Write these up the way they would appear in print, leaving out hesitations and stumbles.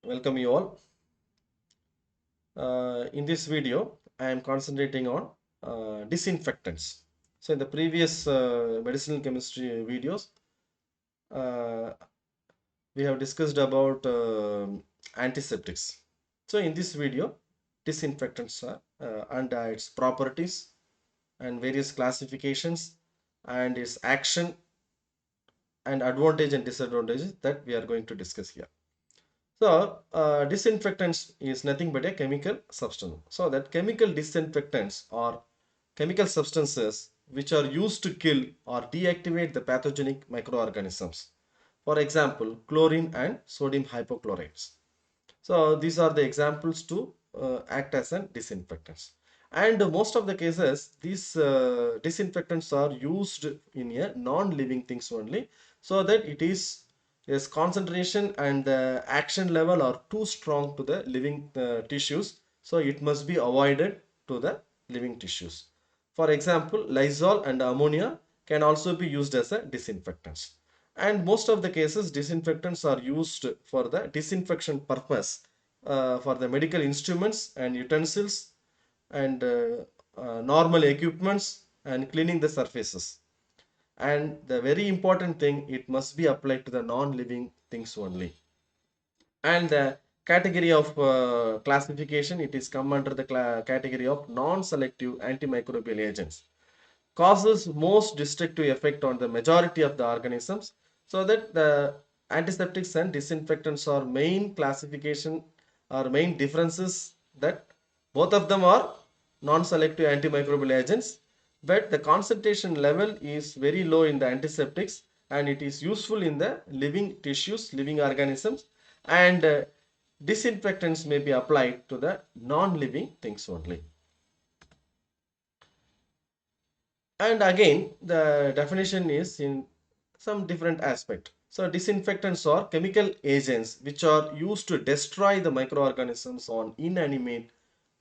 Welcome you all. In this video, I am concentrating on disinfectants. So in the previous medicinal chemistry videos, uh, we have discussed about antiseptics. So in this video, disinfectants are and its properties and various classifications and its action and advantage and disadvantages that we are going to discuss here. So, disinfectants is nothing but a chemical substance. So, that chemical disinfectants are chemical substances which are used to kill or deactivate the pathogenic microorganisms. For example, chlorine and sodium hypochlorites. So, these are the examples to act as an disinfectants. And most of the cases, these disinfectants are used in a non-living things only, so that it is its concentration and the action level are too strong to the living tissues, so it must be avoided to the living tissues. For example, Lysol and ammonia can also be used as a disinfectants. And most of the cases, disinfectants are used for the disinfection purpose, for the medical instruments and utensils and normal equipments and cleaning the surfaces. And the very important thing, it must be applied to the non-living things only. And the category of classification, it is come under the category of non-selective antimicrobial agents, causes most destructive effect on the majority of the organisms, so that the antiseptics and disinfectants are main classification or main differences, that both of them are non-selective antimicrobial agents, but the concentration level is very low in the antiseptics and it is useful in the living tissues, living organisms, and disinfectants may be applied to the non-living things only. And again, the definition is in some different aspect. So disinfectants are chemical agents which are used to destroy the microorganisms on inanimate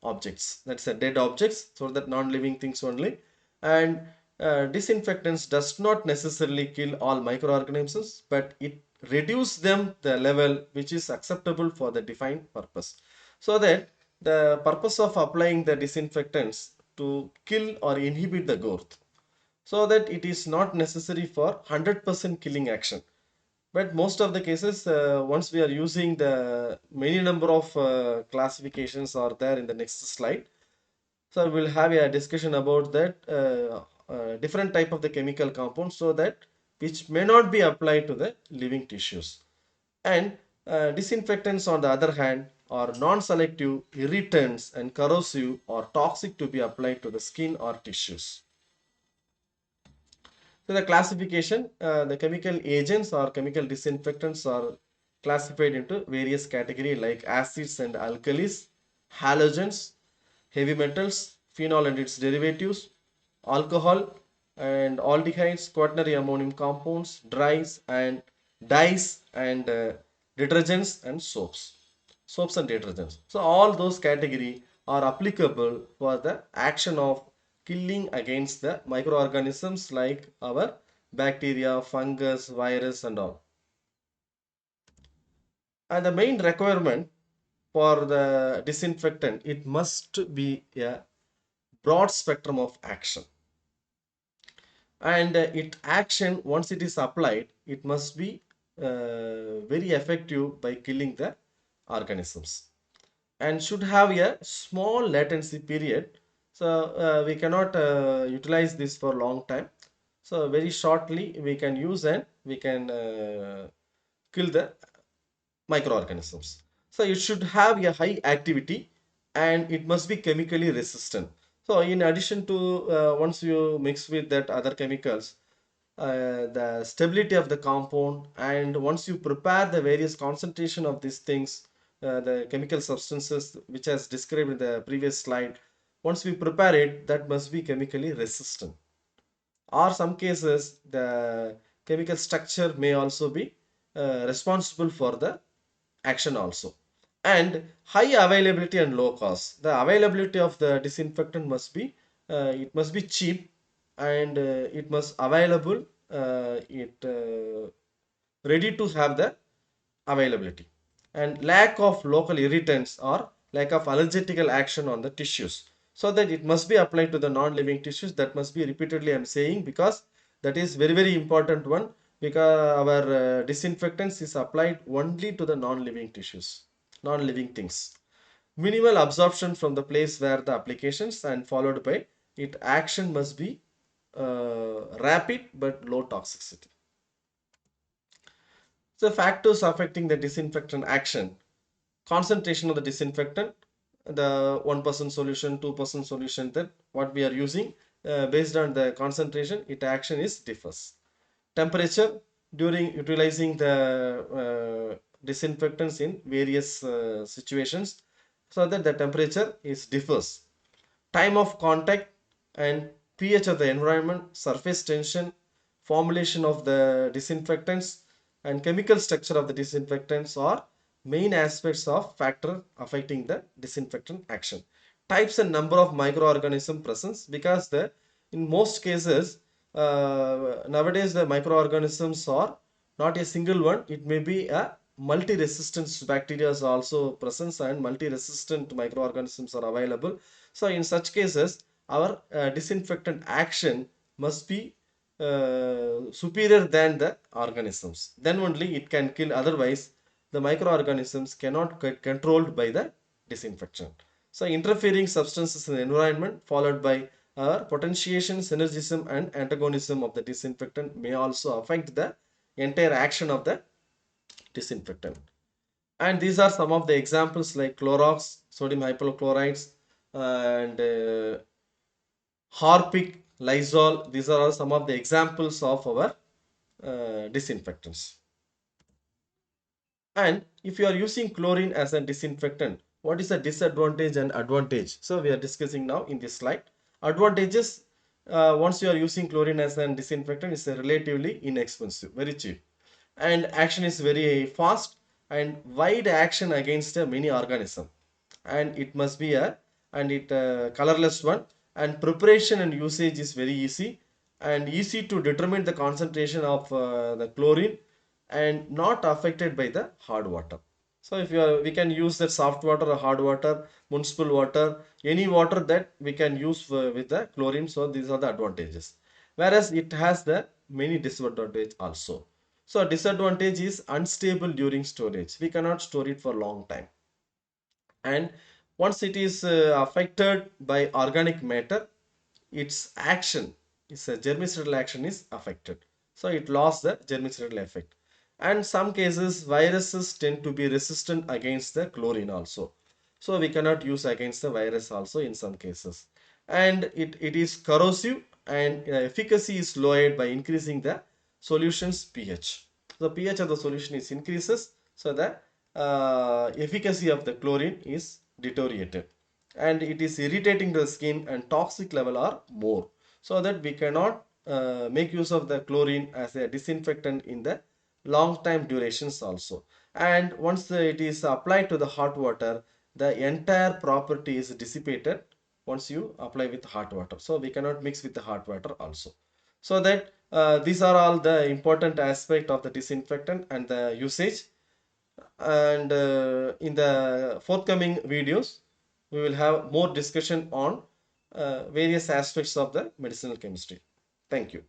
objects. That's a dead objects, so that non-living things only. And disinfectants does not necessarily kill all microorganisms, but it reduce them the level which is acceptable for the defined purpose. So that the purpose of applying the disinfectants to kill or inhibit the growth, so that it is not necessary for 100% killing action. But most of the cases, once we are using the many number of classifications are there in the next slide, so we'll have a discussion about that different type of the chemical compounds, so that which may not be applied to the living tissues. And disinfectants on the other hand are non-selective irritants and corrosive or toxic to be applied to the skin or tissues. So the classification, the chemical agents or chemical disinfectants are classified into various categories like acids and alkalis, halogens, heavy metals, phenol and its derivatives, alcohol and aldehydes, quaternary ammonium compounds, dyes and detergents and soaps and detergents. So all those category are applicable for the action of killing against the microorganisms like our bacteria, fungus, virus and all. And the main requirement for the disinfectant, it must be a broad spectrum of action. And it action, once it is applied, it must be very effective by killing the organisms, and should have a small latency period. So we cannot utilize this for long time. So very shortly we can use and we can kill the microorganisms. So it should have a high activity and it must be chemically resistant. So in addition to once you mix with that other chemicals, the stability of the compound, and once you prepare the various concentration of these things, the chemical substances which as described in the previous slide, once we prepare it, that must be chemically resistant. Or some cases the chemical structure may also be responsible for the action also. And high availability and low cost, the availability of the disinfectant must be it must be cheap, and it must available, it ready to have the availability. and lack of local irritants or lack of allergetical action on the tissues. So that it must be applied to the non-living tissues. That must be repeatedly I'm saying, because that is very very important one, because our disinfectants is applied only to the non-living tissues, non-living things. Minimal absorption from the place where the applications, and followed by it action must be rapid but low toxicity. So factors affecting the disinfectant action: concentration of the disinfectant, the 1% solution, 2% solution, that what we are using, based on the concentration, it action is differs. Temperature during utilizing the disinfectants in various situations, so that the temperature is differs. Time of contact and pH of the environment, surface tension, formulation of the disinfectants, and chemical structure of the disinfectants are main aspects of factor affecting the disinfectant action. Types and number of microorganism presence, because the in most cases nowadays the microorganisms are not a single one, it may be a multi-resistant bacteria is also present, and multi-resistant microorganisms are available. So in such cases, our disinfectant action must be superior than the organisms. Then only it can kill. Otherwise, the microorganisms cannot get controlled by the disinfection. So interfering substances in the environment, followed by potentiation, synergism, and antagonism of the disinfectant may also affect the entire action of the disinfectant. And these are some of the examples like Clorox, sodium hypochlorites, and Harpic, Lysol. These are all some of the examples of our disinfectants. And if you are using chlorine as a disinfectant, what is the disadvantage and advantage? So we are discussing now in this slide. Advantages: once you are using chlorine as a disinfectant, it's relatively inexpensive, very cheap, and action is very fast and wide action against many organism, and it must be a and it colorless one, and preparation and usage is very easy, and easy to determine the concentration of the chlorine, and not affected by the hard water. So if you are, we can use that soft water or hard water, municipal water, any water that we can use with the chlorine. So these are the advantages, whereas it has the many disadvantage also. So disadvantage is unstable during storage. We cannot store it for a long time, and once it is affected by organic matter, its action, its germicidal action is affected, so it lost the germicidal effect. And some cases viruses tend to be resistant against the chlorine also, so we cannot use against the virus also in some cases. And it is corrosive, and efficacy is lowered by increasing the solution's pH. The pH of the solution is increases, so the efficacy of the chlorine is deteriorated, and it is irritating the skin, and toxic level are more, so that we cannot make use of the chlorine as a disinfectant in the long time durations also. And once it is applied to the hot water, the entire property is dissipated once you apply with hot water, so we cannot mix with the hot water also. So that these are all the important aspect of the disinfectant and the usage. And in the forthcoming videos, we will have more discussion on various aspects of the medicinal chemistry. Thank you.